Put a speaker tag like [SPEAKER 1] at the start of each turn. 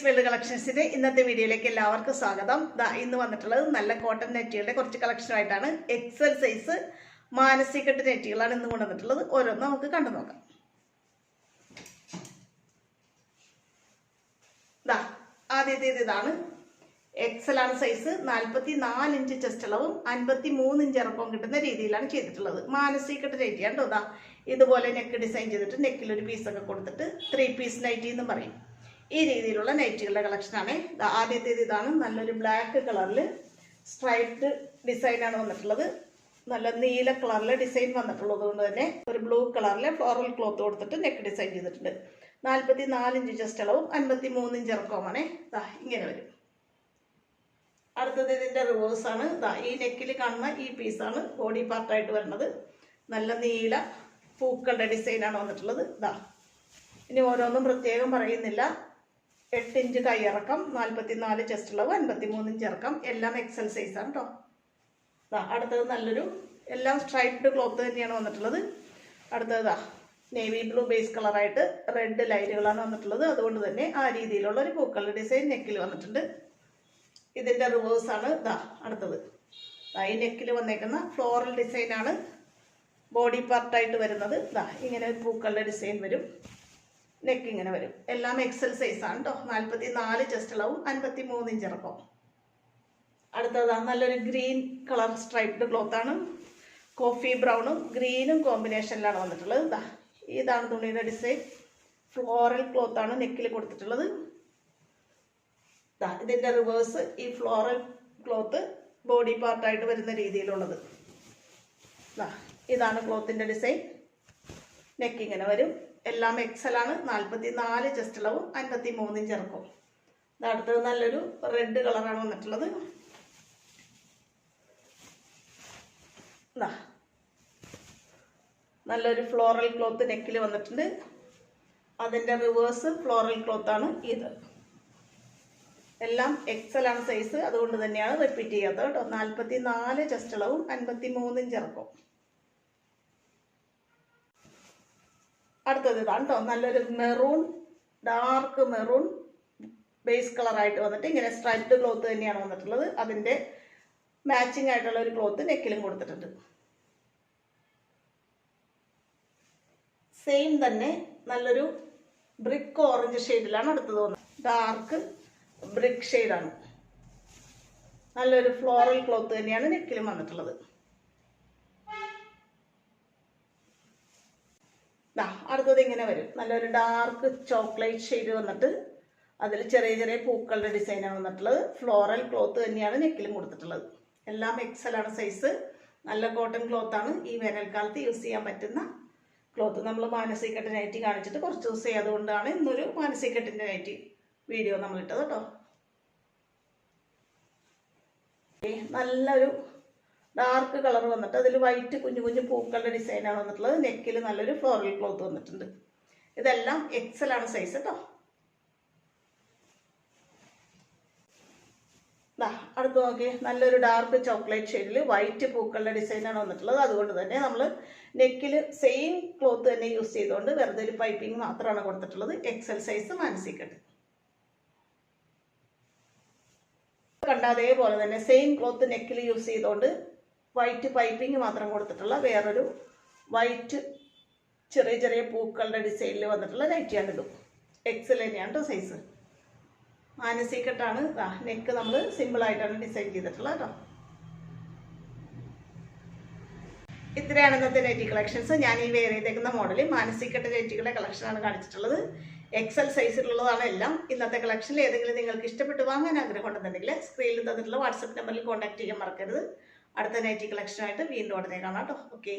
[SPEAKER 1] World കളക്ഷൻസിന്റെ ഇന്നത്തെ വീഡിയോയിലേക്ക് എല്ലാവർക്കും സ്വാഗതം. ഇന്ന് വന്നിട്ടുള്ളത് നല്ല കോട്ടൺ നെറ്റുകളുടെ കുറച്ച് കളക്ഷനായിട്ടാണ്. എക്സൽ സൈസ് മാനസികട്ട് നെറ്റുകളാണ് ഇന്ന് കൊണ്ടുവന്നിട്ടുള്ളത്. ഓരോന്നും നമുക്ക് കണ്ടു നോക്കാം. ആദ്യത്തേത് ഇതാണ്. എക്സൽ ആണ് സൈസ്. 44 ഇഞ്ച് ചെസ്റ്റ് അളവും 53 ഇഞ്ച് ഇറക്കവും കിട്ടുന്ന രീതിയിലാണ് ചെയ്തിട്ടുള്ളത്. മാനസികട്ട് നൈറ്റി ആണ് കേട്ടോ. ഇതുപോലെ നെക്ക് ഡിസൈൻ ചെയ്തിട്ട് നെക്കിൽ ഒരു പീസൊക്കെ കൊടുത്തിട്ട് 3 പീസ് നൈറ്റി എന്ന് പറയും. ഈ രീതിയിലുള്ള നൈറ്റികളുടെ കളക്ഷനാണ്. ആദ്യത്തേത് ഇതാണ്. നല്ലൊരു ബ്ലാക്ക് കളറിൽ സ്ട്രൈപ്ഡ് ഡിസൈനാണ് വന്നിട്ടുള്ളത്. നല്ല നീല കളറിൽ ഡിസൈൻ വന്നിട്ടുള്ളത് കൊണ്ട് തന്നെ ഒരു ബ്ലൂ കളറിലെ ഫ്ലോറൽ ക്ലോത്ത് കൊടുത്തിട്ട് നെക്ക് ഡിസൈൻ ചെയ്തിട്ടുണ്ട്. 44 ഇഞ്ച് ചെസ്റ്റ് അളവും 53 ഇഞ്ച് ഇറക്കവുമാണ്. ഇങ്ങനെ വരും. അടുത്തത് ഇതിന്റെ റിവേഴ്സ് ആണ്. ഈ നെക്കിൽ കാണുന്ന ഈ പീസാണ് ബോഡി പാർട്ടായിട്ട് വരുന്നത്. നല്ല നീല പൂക്കളുടെ ഡിസൈനാണ് വന്നിട്ടുള്ളത്. ഇനി ഓരോന്നും പ്രത്യേകം പറയുന്നില്ല. 8 ഇഞ്ച് കൈയിറക്കം, 44 ചെസ്റ്റ് അളവ്, 53 ഇഞ്ച് ഇറക്കം, എല്ലാം എക്സൽ സൈസാണ് കേട്ടോ. അടുത്തത് നല്ലൊരു എല്ലാം സ്ട്രൈപ്ഡ് ക്ലോത്ത് തന്നെയാണ് വന്നിട്ടുള്ളത്. അടുത്തത് നേവി ബ്ലൂ ബേസ് കളറായിട്ട് റെഡ് ലൈനുകളാണ് വന്നിട്ടുള്ളത്. അതുകൊണ്ട് തന്നെ ആ രീതിയിലുള്ള ഒരു പൂക്കളുടെ ഡിസൈൻ നെക്കിൽ വന്നിട്ടുണ്ട്. ഇതിന്റെ റിവേഴ്സ് ആണ്. അടുത്തത് ഈ നെക്കിൽ വന്നേക്കുന്ന ഫ്ലോറൽ ഡിസൈനാണ് ബോഡി പാർട്ടായിട്ട് വരുന്നത്. ഇങ്ങനെ ഒരു പൂക്കളുടെ ഡിസൈൻ വരും. നെക്ക് ഇങ്ങനെ വരും. എല്ലാം എക്സൽ സൈസാണ് കേട്ടോ. 44 ചെസ്റ്റ് അളവും 53 ഇഞ്ച് ഇറക്കവും. അടുത്തത് നല്ലൊരു ഗ്രീൻ കളർ സ്ട്രൈപ്ഡ് ക്ലോത്ത് ആണ്. കോഫി ബ്രൗണും ഗ്രീനും കോമ്പിനേഷനിലാണ് വന്നിട്ടുള്ളത്. ഇതാണ് തുണിയുടെ ഡിസൈൻ. ഫ്ലോറൽ ക്ലോത്ത് ആണ് നെക്കിൽ കൊടുത്തിട്ടുള്ളത്. ഇതിന്റെ റിവേഴ്സ് ഈ ഫ്ലോറൽ ക്ലോത്ത് ബോഡി പാർട്ടായിട്ട് വരുന്ന രീതിയിലുള്ളത്. ഇതാണ് ക്ലോത്തിന്റെ ഡിസൈൻ. നെക്ക് ഇങ്ങനെ വരും. എല്ലാം എക്സൽ ആണ്. 44 ചെസ്റ്റ് അളവും 53 ഇഞ്ച് ഇറക്കവും. അടുത്തത് നല്ലൊരു റെഡ് കളറാണ് വന്നിട്ടുള്ളത്. നല്ലൊരു ഫ്ലോറൽ ക്ലോത്ത് നെക്കിൽ വന്നിട്ടുണ്ട്. അതിന്റെ റിവേഴ്സ് ഫ്ലോറൽ ക്ലോത്ത് ആണ് ഇത്. എല്ലാം എക്സൽ ആണ് സൈസ്. അതുകൊണ്ട് തന്നെയാണ് റിപ്പീറ്റ് ചെയ്യാത്തത് കേട്ടോ. 44 ചെസ്റ്റ് അളവും 53 ഇഞ്ച് ഇറക്കവും. അടുത്തത് ഇതാണ് കേട്ടോ. നല്ലൊരു മെറൂൺ, ഡാർക്ക് മെറൂൺ ബേസ് കളറായിട്ട് വന്നിട്ട് ഇങ്ങനെ സ്ട്രൈപ്ഡ് ക്ലോത്ത് തന്നെയാണ് വന്നിട്ടുള്ളത്. അതിന്റെ മാച്ചിങ് ആയിട്ടുള്ള ഒരു ക്ലോത്ത് നെക്കിലും കൊടുത്തിട്ടുണ്ട്. സെയിം തന്നെ നല്ലൊരു ബ്രിക്ക് ഓറഞ്ച് ഷെയ്ഡിലാണ് അടുത്തത് വന്നത്. ഡാർക്ക് ബ്രിക്ക് ഷെയ്ഡാണ്. നല്ലൊരു ഫ്ലോറൽ ക്ലോത്ത് തന്നെയാണ് നെക്കിലും വന്നിട്ടുള്ളത്. അടുത്തത് ഇങ്ങനെ വരും. നല്ലൊരു ഡാർക്ക് ചോക്ലേറ്റ് ഷെയ്ഡ് വന്നിട്ട് അതിൽ ചെറിയ ചെറിയ പൂക്കളുടെ ഡിസൈനാണ് വന്നിട്ടുള്ളത്. ഫ്ലോറൽ ക്ലോത്ത് തന്നെയാണ് നെക്കിലും കൊടുത്തിട്ടുള്ളത്. എല്ലാം എക്സൽ ആണ് സൈസ്. നല്ല കോട്ടൺ ക്ലോത്ത് ആണ്. ഈ വേനൽക്കാലത്ത് യൂസ് ചെയ്യാൻ പറ്റുന്ന ക്ലോത്ത്. നമ്മൾ മാനസികട്ട് നൈറ്റി കാണിച്ചിട്ട് കുറച്ച് ദിവസം അതുകൊണ്ടാണ് ഇന്നൊരു മാനസികട്ടിന്റെ നൈറ്റി വീഡിയോ നമ്മൾ ഇട്ടത് കേട്ടോ. നല്ലൊരു ഡാർക്ക് കളർ വന്നിട്ട് അതിൽ വൈറ്റ് കുഞ്ഞു കുഞ്ഞു പൂക്കളുടെ ഡിസൈനാണ് വന്നിട്ടുള്ളത്. നെക്കിൽ നല്ലൊരു ഫ്ലോറൽ ക്ലോത്ത് വന്നിട്ടുണ്ട്. ഇതെല്ലാം എക്സൽ ആണ് സൈസ് കേട്ടോ. അടുത്ത് നോക്കി. നല്ലൊരു ഡാർക്ക് ചോക്ലേറ്റ് ഷെയ്ഡിൽ വൈറ്റ് പൂക്കളുടെ ഡിസൈനാണ് വന്നിട്ടുള്ളത്. അതുകൊണ്ട് തന്നെ നമ്മൾ നെക്കിൽ സെയിം ക്ലോത്ത് തന്നെ യൂസ് ചെയ്തുകൊണ്ട് വെറുതെ ഒരു പൈപ്പിംഗ് മാത്രമാണ് കൊടുത്തിട്ടുള്ളത്. എക്സൽ സൈസ് മാനസികട്ട്. കണ്ട അതേപോലെ തന്നെ സെയിം ക്ലോത്ത് നെക്കിൽ യൂസ് ചെയ്തുകൊണ്ട് വൈറ്റ് പൈപ്പിംഗ് മാത്രം കൊടുത്തിട്ടുള്ള വേറൊരു വൈറ്റ് ചെറിയ ചെറിയ പൂക്കളുടെ ഡിസൈനിൽ വന്നിട്ടുള്ള നൈറ്റിയാണ് ഇതും. എക്സൽ തന്നെയാണ് കേട്ടോ സൈസ്. മാനസികട്ടാണ്. നെക്ക് നമ്മൾ സിമ്പിളായിട്ടാണ് ഡിസൈൻ ചെയ്തിട്ടുള്ളത് കേട്ടോ. ഇത്രയാണ് ഇന്നത്തെ നൈറ്റി കളക്ഷൻസ്. ഞാൻ ഈ വെയർ ചെയ്തേക്കുന്ന മോഡൽ മാനസികട്ട് നൈറ്റികളുടെ കളക്ഷനാണ് കാണിച്ചിട്ടുള്ളത്. എക്സൽ സൈസിലുള്ളതാണ് എല്ലാം. ഇന്നത്തെ കളക്ഷനിൽ ഏതെങ്കിലും നിങ്ങൾക്ക് ഇഷ്ടപ്പെട്ട് വാങ്ങാൻ ആഗ്രഹം ഉണ്ടെന്നുണ്ടെങ്കിൽ സ്ക്രീനിൽ തന്നിട്ടുള്ള വാട്സപ്പ് നമ്പറിൽ കോൺടാക്ട് ചെയ്യാൻ മറക്കരുത്. അടുത്ത നൈറ്റി കളക്ഷനായിട്ട് വീണ്ടും ഉടനെ കാണാം കേട്ടോ. ഓക്കെ.